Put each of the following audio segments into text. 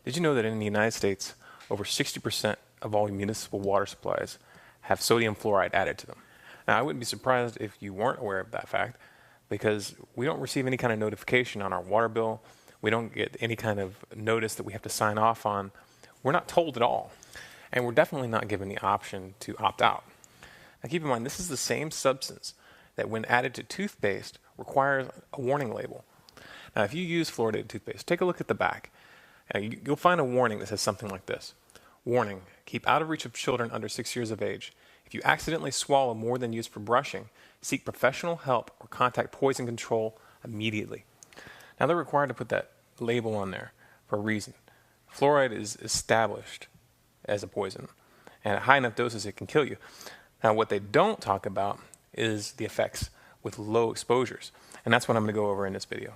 Did you know that in the United States, over 60% of all municipal water supplies have sodium fluoride added to them? Now, I wouldn't be surprised if you weren't aware of that fact, because we don't receive any kind of notification on our water bill. We don't get any kind of notice that we have to sign off on. We're not told at all. And we're definitely not given the option to opt out. Now, keep in mind, this is the same substance that, when added to toothpaste, requires a warning label. Now, if you use fluoridated toothpaste, take a look at the back. You'll find a warning that says something like this. Warning, keep out of reach of children under 6 years of age. If you accidentally swallow more than used for brushing, seek professional help or contact poison control immediately. Now, they're required to put that label on there for a reason. Fluoride is established as a poison, and at high enough doses it can kill you. Now, what they don't talk about is the effects with low exposures, and that's what I'm going to go over in this video.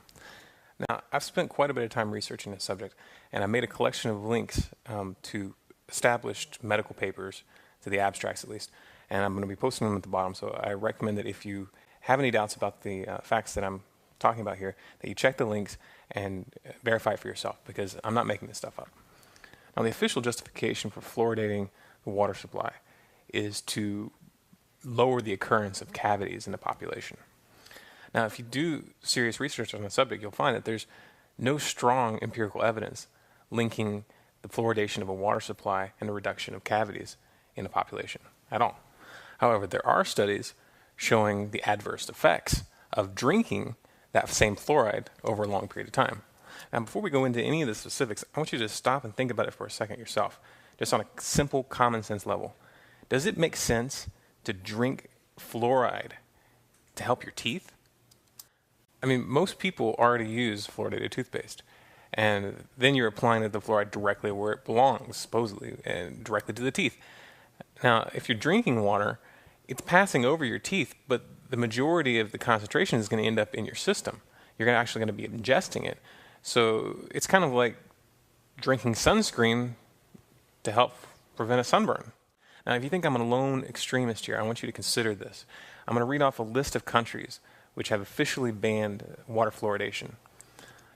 Now, I've spent quite a bit of time researching this subject, and I made a collection of links to established medical papers, to the abstracts at least, and I'm going to be posting them at the bottom. So I recommend that if you have any doubts about the facts that I'm talking about here, that you check the links and verify it for yourself, because I'm not making this stuff up. Now, the official justification for fluoridating the water supply is to lower the occurrence of cavities in the population. Now, if you do serious research on the subject, you'll find that there's no strong empirical evidence linking the fluoridation of a water supply and the reduction of cavities in the population at all. However, there are studies showing the adverse effects of drinking that same fluoride over a long period of time. Now, before we go into any of the specifics, I want you to stop and think about it for a second yourself, just on a simple common sense level. Does it make sense to drink fluoride to help your teeth? I mean, most people already use fluoridated toothpaste, and then you're applying the fluoride directly where it belongs, supposedly, and directly to the teeth. Now, if you're drinking water, it's passing over your teeth, but the majority of the concentration is going to end up in your system. You're actually going to be ingesting it. So it's kind of like drinking sunscreen to help prevent a sunburn. Now, if you think I'm a lone extremist here, I want you to consider this. I'm going to read off a list of countries which have officially banned water fluoridation.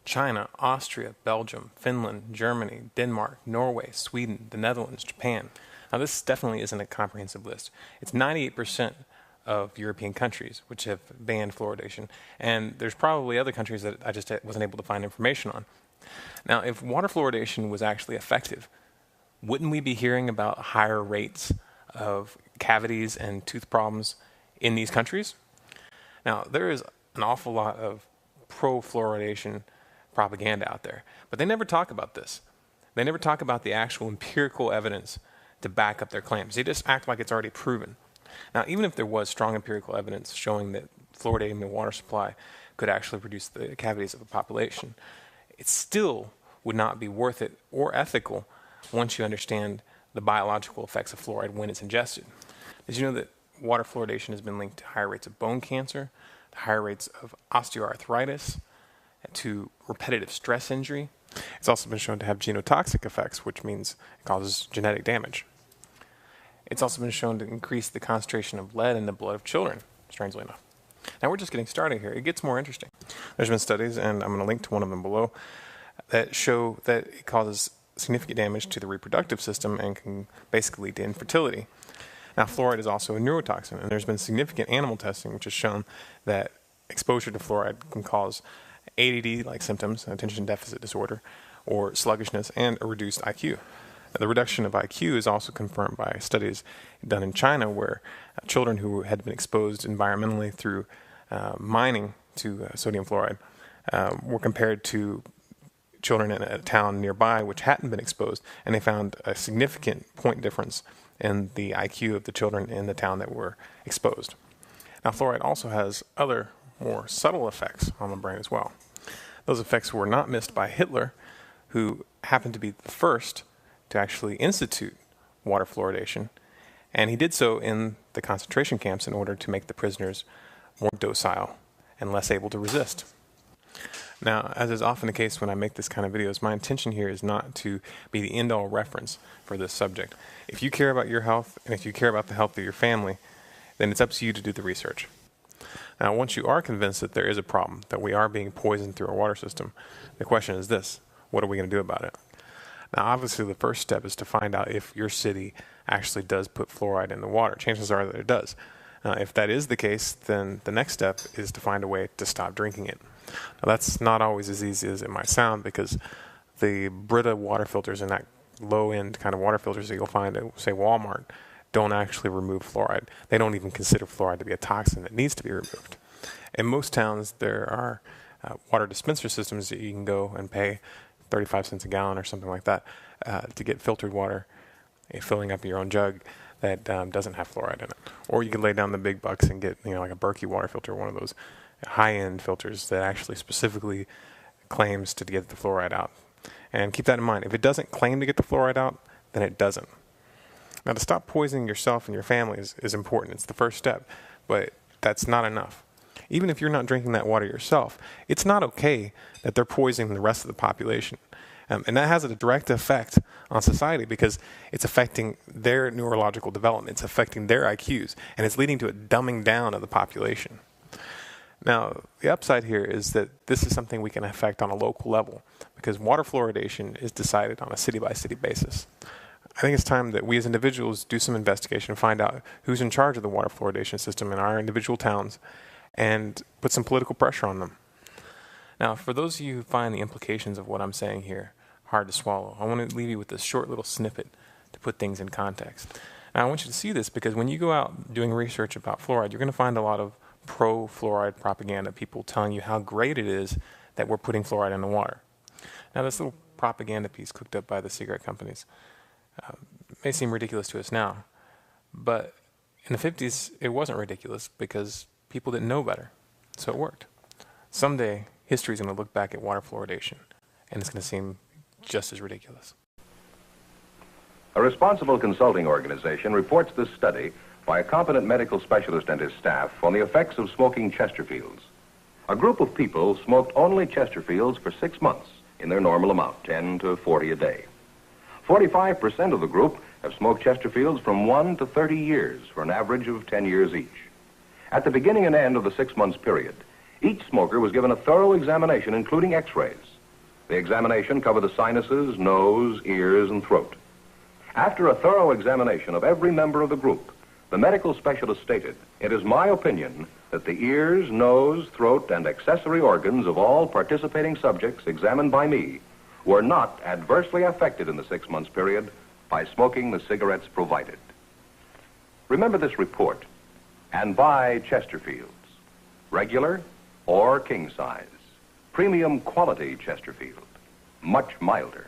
China, Austria, Belgium, Finland, Germany, Denmark, Norway, Sweden, the Netherlands, Japan. Now, this definitely isn't a comprehensive list. It's 98% of European countries which have banned fluoridation, and there's probably other countries that I just wasn't able to find information on. Now, if water fluoridation was actually effective, wouldn't we be hearing about higher rates of cavities and tooth problems in these countries? Now, there is an awful lot of pro-fluoridation propaganda out there, but they never talk about this. They never talk about the actual empirical evidence to back up their claims. They just act like it's already proven. Now, even if there was strong empirical evidence showing that fluoridating the water supply could actually reduce the cavities of the population, it still would not be worth it or ethical once you understand the biological effects of fluoride when it's ingested. Did you know that water fluoridation has been linked to higher rates of bone cancer, to higher rates of osteoarthritis, to repetitive stress injury? It's also been shown to have genotoxic effects, which means it causes genetic damage. It's also been shown to increase the concentration of lead in the blood of children, strangely enough. Now, we're just getting started here. It gets more interesting. There's been studies, and I'm going to link to one of them below, that show that it causes significant damage to the reproductive system and can basically lead to infertility. Now, fluoride is also a neurotoxin, and there's been significant animal testing which has shown that exposure to fluoride can cause ADD-like symptoms, attention deficit disorder, or sluggishness, and a reduced IQ. The reduction of IQ is also confirmed by studies done in China, where children who had been exposed environmentally through mining to sodium fluoride were compared to children in a town nearby which hadn't been exposed, and they found a significant point difference in the IQ of the children in the town that were exposed. Now, fluoride also has other more subtle effects on the brain as well. Those effects were not missed by Hitler, who happened to be the first to actually institute water fluoridation, and he did so in the concentration camps in order to make the prisoners more docile and less able to resist. Now, as is often the case when I make this kind of videos, my intention here is not to be the end-all reference for this subject. If you care about your health, and if you care about the health of your family, then it's up to you to do the research. Now, once you are convinced that there is a problem, that we are being poisoned through our water system, the question is this: what are we going to do about it? Now, obviously, the first step is to find out if your city actually does put fluoride in the water. Chances are that it does. If that is the case, then the next step is to find a way to stop drinking it. Now, that's not always as easy as it might sound, because the Brita water filters and that low-end kind of water filters that you'll find at, say, Walmart, don't actually remove fluoride. They don't even consider fluoride to be a toxin that needs to be removed. In most towns, there are water dispenser systems that you can go and pay 35 cents a gallon or something like that to get filtered water, filling up your own jug that doesn't have fluoride in it. Or you can lay down the big bucks and get, like a Berkey water filter, one of those high-end filters that actually specifically claims to get the fluoride out. And keep that in mind. If it doesn't claim to get the fluoride out, then it doesn't. Now, to stop poisoning yourself and your family is important. It's the first step, but that's not enough. Even if you're not drinking that water yourself, it's not okay that they're poisoning the rest of the population. And that has a direct effect on society, because it's affecting their neurological development, it's affecting their IQs, and it's leading to a dumbing down of the population. Now, the upside here is that this is something we can affect on a local level, because water fluoridation is decided on a city-by-city basis. I think it's time that we as individuals do some investigation, find out who's in charge of the water fluoridation system in our individual towns, and put some political pressure on them. Now, for those of you who find the implications of what I'm saying here hard to swallow, I want to leave you with this short little snippet to put things in context. Now, I want you to see this, because when you go out doing research about fluoride, you're going to find a lot of pro-fluoride propaganda, people telling you how great it is that we're putting fluoride in the water. Now, this little propaganda piece cooked up by the cigarette companies may seem ridiculous to us now, but in the 50s, it wasn't ridiculous because people didn't know better, so it worked. Someday, history is going to look back at water fluoridation, and it's going to seem just as ridiculous. A responsible consulting organization reports this study by a competent medical specialist and his staff on the effects of smoking Chesterfields. A group of people smoked only Chesterfields for 6 months in their normal amount, 10 to 40 a day. 45% of the group have smoked Chesterfields from 1 to 30 years for an average of 10 years each. At the beginning and end of the 6 months period, each smoker was given a thorough examination, including x-rays. The examination covered the sinuses, nose, ears, and throat. After a thorough examination of every member of the group, the medical specialist stated, "It is my opinion that the ears, nose, throat, and accessory organs of all participating subjects examined by me were not adversely affected in the 6 months period by smoking the cigarettes provided." Remember this report and buy Chesterfields, regular or king size, premium quality Chesterfield, much milder.